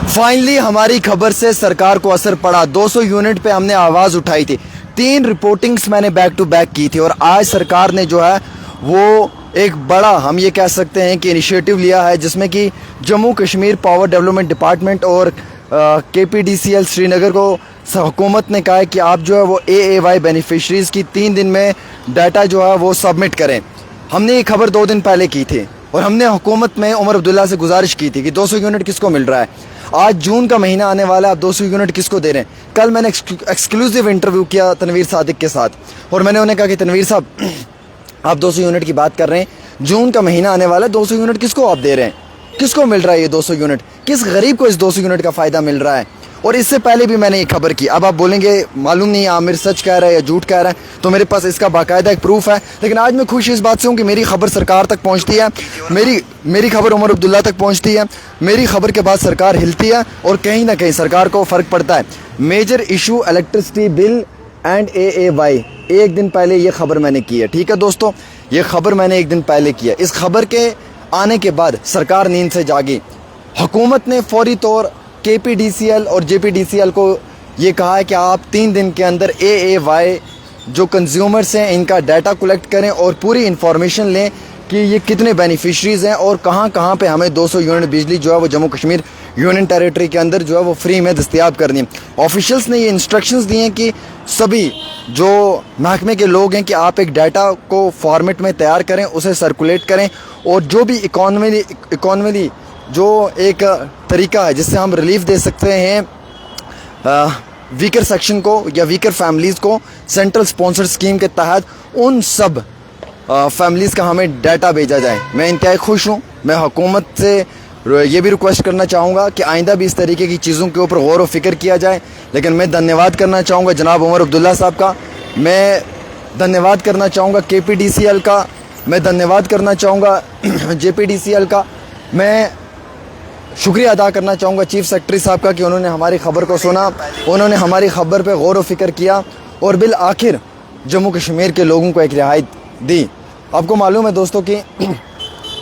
Finally हमारी खबर से सरकार को असर पड़ा। 200 यूनिट पे हमने आवाज़ उठाई थी, 3 रिपोर्टिंग्स मैंने बैक टू बैक की थी और आज सरकार ने जो है वो एक बड़ा, हम ये कह सकते हैं कि इनिशिएटिव लिया है, जिसमें कि Jammu Kashmir power development department और KPDCL श्रीनगर को हुकूमत ने कहा है कि आप जो है वो AAY बेनिफिशरीज़ की 3 दिन में डाटा जो है वो सबमिट करें। हमने ये खबर 2 दिन पहले की थी और हमने हुकूमत में उमर अब्दुल्ला से गुजारिश की थी कि 200 यूनिट किसको मिल रहा है। आज जून का महीना आने वाला है, आप 200 यूनिट किसको दे रहे हैं। कल मैंने एक्सक्लूसिव इंटरव्यू किया तनवीर सादिक के साथ और मैंने उन्हें कहा कि तनवीर साहब, आप 200 यूनिट की बात कर रहे हैं, जून का महीना आने वाला है, 200 यूनिट किसको आप दे रहे हैं, किसको मिल रहा है ये 200 यूनिट, किस गरीब को इस 200 यूनिट का फ़ायदा मिल रहा है। और इससे पहले भी मैंने ये खबर की। अब आप बोलेंगे मालूम नहीं आमिर सच कह रहा है या झूठ कह रहा है, तो मेरे पास इसका बाकायदा एक प्रूफ है। लेकिन आज मैं खुश इस बात से हूँ कि मेरी खबर सरकार तक पहुँचती है, मेरी खबर उमर अब्दुल्ला तक पहुँचती है, मेरी खबर के बाद सरकार हिलती है और कहीं ना कहीं सरकार को फ़र्क पड़ता है। Major issue electricity bill and AAY, एक दिन पहले ये खबर मैंने की है। ठीक है दोस्तों, ये खबर मैंने एक दिन पहले की है। इस खबर के आने के बाद सरकार नींद से जागी। हुकूमत ने फौरी तौर KPDCL और JPDCL को ये कहा है कि आप 3 दिन के अंदर AAY जो कंज्यूमर्स हैं इनका डाटा कलेक्ट करें और पूरी इंफॉर्मेशन लें कि ये कितने बेनिफिशरीज़ हैं और कहाँ कहाँ पे हमें 200 यूनिट बिजली जो है वो जम्मू कश्मीर यूनियन टेरिटरी के अंदर जो है वो फ्री में दस्तयाब करनी है। ऑफिशियल्स ने ये इंस्ट्रक्शंस दिए हैं कि सभी जो महकमे के लोग हैं कि आप एक डाटा को फॉर्मेट में तैयार करें, उसे सर्कुलेट करें और जो भी इकॉनमी जो एक तरीका है जिससे हम रिलीफ दे सकते हैं वीकर सेक्शन को या वीकर फैमिलीज़ को, सेंट्रल स्पॉन्सर स्कीम के तहत उन सब फैमिलीज़ का हमें डाटा भेजा जाए। मैं इंतहाई खुश हूँ। मैं हुकूमत से ये भी रिक्वेस्ट करना चाहूँगा कि आइंदा भी इस तरीके की चीज़ों के ऊपर गौर व फिक्र किया जाए। लेकिन मैं धन्यवाद करना चाहूँगा जनाब उमर अब्दुल्ला साहब का, मैं धन्यवाद करना चाहूँगा KPDCL का, मैं धन्यवाद करना चाहूँगा JPDCL का, मैं शुक्रिया अदा करना चाहूँगा चीफ सेक्रेटरी साहब का कि उन्होंने हमारी खबर को सुना, उन्होंने हमारी खबर पे गौर व फिक्र किया और बिल आखिर जम्मू कश्मीर के लोगों को एक रियायत दी। आपको मालूम है दोस्तों कि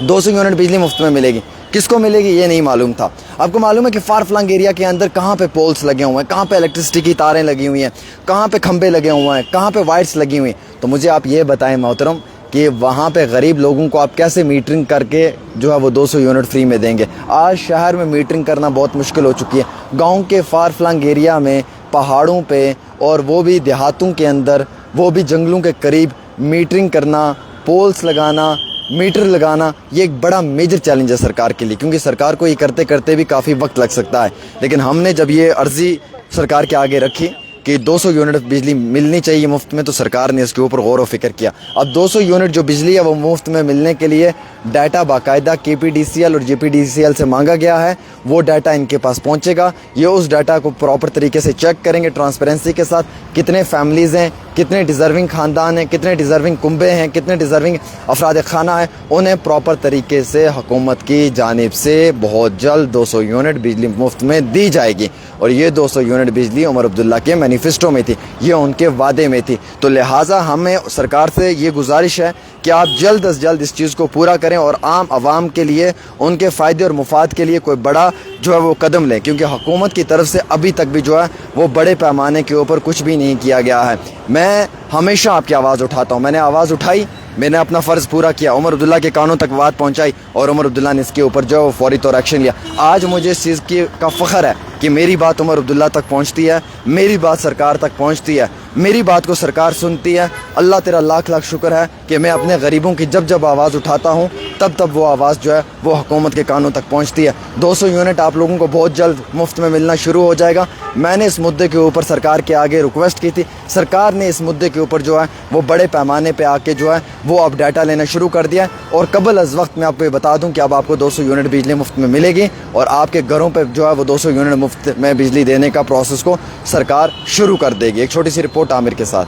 200 यूनिट बिजली मुफ्त में मिलेगी, किसको मिलेगी ये नहीं मालूम था। आपको मालूम है कि फार फ्लंग एरिया के अंदर कहाँ पे पोल्स लगे हुए हैं, कहाँ पे इलेक्ट्रिसिटी की तारें लगी हुई हैं, कहाँ पे खंबे लगे हुए हैं, कहाँ पे वायर्स लगी हुई हैं। तो मुझे आप ये बताएं मोहतरम कि वहाँ पे गरीब लोगों को आप कैसे मीटरिंग करके जो है वो 200 यूनिट फ्री में देंगे। आज शहर में मीटरिंग करना बहुत मुश्किल हो चुकी है। गांव के फार फ्लंग एरिया में, पहाड़ों पे और वो भी देहातों के अंदर, वो भी जंगलों के करीब मीटरिंग करना, पोल्स लगाना, मीटर लगाना, ये एक बड़ा मेजर चैलेंज है सरकार के लिए, क्योंकि सरकार को ये करते करते भी काफ़ी वक्त लग सकता है। लेकिन हमने जब ये अर्ज़ी सरकार के आगे रखी कि 200 यूनिट बिजली मिलनी चाहिए मुफ्त में, तो सरकार ने इसके ऊपर गौर व फिक्र किया। अब 200 यूनिट जो बिजली है वो मुफ्त में मिलने के लिए डाटा बाकायदा KPDCL और JPDCL से मांगा गया है। वो डाटा इनके पास पहुंचेगा, ये उस डाटा को प्रॉपर तरीके से चेक करेंगे ट्रांसपेरेंसी के साथ, कितने फैमिलीज़ हैं, कितने डिज़र्विंग ख़ानदान हैं, कितने डिज़र्विंग कुंबे हैं, कितने डिज़र्विंग अफराद खाना है, उन्हें प्रॉपर तरीके से हुकूमत की जानिब से बहुत जल्द 200 यूनिट बिजली मुफ्त में दी जाएगी। और ये 200 यूनिट बिजली उमर अब्दुल्ला के मैनिफेस्टो में थी, ये उनके वादे में थी। तो लिहाजा हमें सरकार से ये गुजारिश है कि आप जल्द अज जल्द इस चीज़ को पूरा करें और आम आवाम के लिए, उनके फ़ायदे और मुफाद के लिए कोई बड़ा जो है वो कदम लें, क्योंकि हुकूमत की तरफ से अभी तक भी जो है वो बड़े पैमाने के ऊपर कुछ भी नहीं किया गया है। मैं हमेशा आपकी आवाज़ उठाता हूँ, मैंने आवाज़ उठाई, मैंने अपना फ़र्ज़ पूरा किया, उमर अब्दुल्ला के कानों तक बात पहुँचाई और उमर अब्दुल्ला ने इसके ऊपर जो है वो फौरी तौर एक्शन लिया। आज मुझे इस चीज़ का फ़ख्र है कि मेरी बात उमर अब्दुल्ला तक पहुँचती है, मेरी बात सरकार तक पहुँचती है, मेरी बात को सरकार सुनती है। अल्लाह तेरा लाख लाख शुक्र है कि मैं अपने गरीबों की जब आवाज़ उठाता हूँ तब वो आवाज़ जो है वो हुकूमत के कानों तक पहुँचती है। 200 यूनिट आप लोगों को बहुत जल्द मुफ्त में मिलना शुरू हो जाएगा। मैंने इस मुद्दे के ऊपर सरकार के आगे रिक्वेस्ट की थी, सरकार ने इस मुद्दे के ऊपर जो है वो बड़े पैमाने पे आके जो है वो अब डाटा लेना शुरू कर दिया और कबल अज़ वक्त मैं आपको ये बता दूं कि अब आपको 200 यूनिट बिजली मुफ्त में मिलेगी और आपके घरों पे जो है वो 200 यूनिट मुफ्त में बिजली देने का प्रोसेस को सरकार शुरू कर देगी। एक छोटी सी रिपोर्ट आमिर के साथ।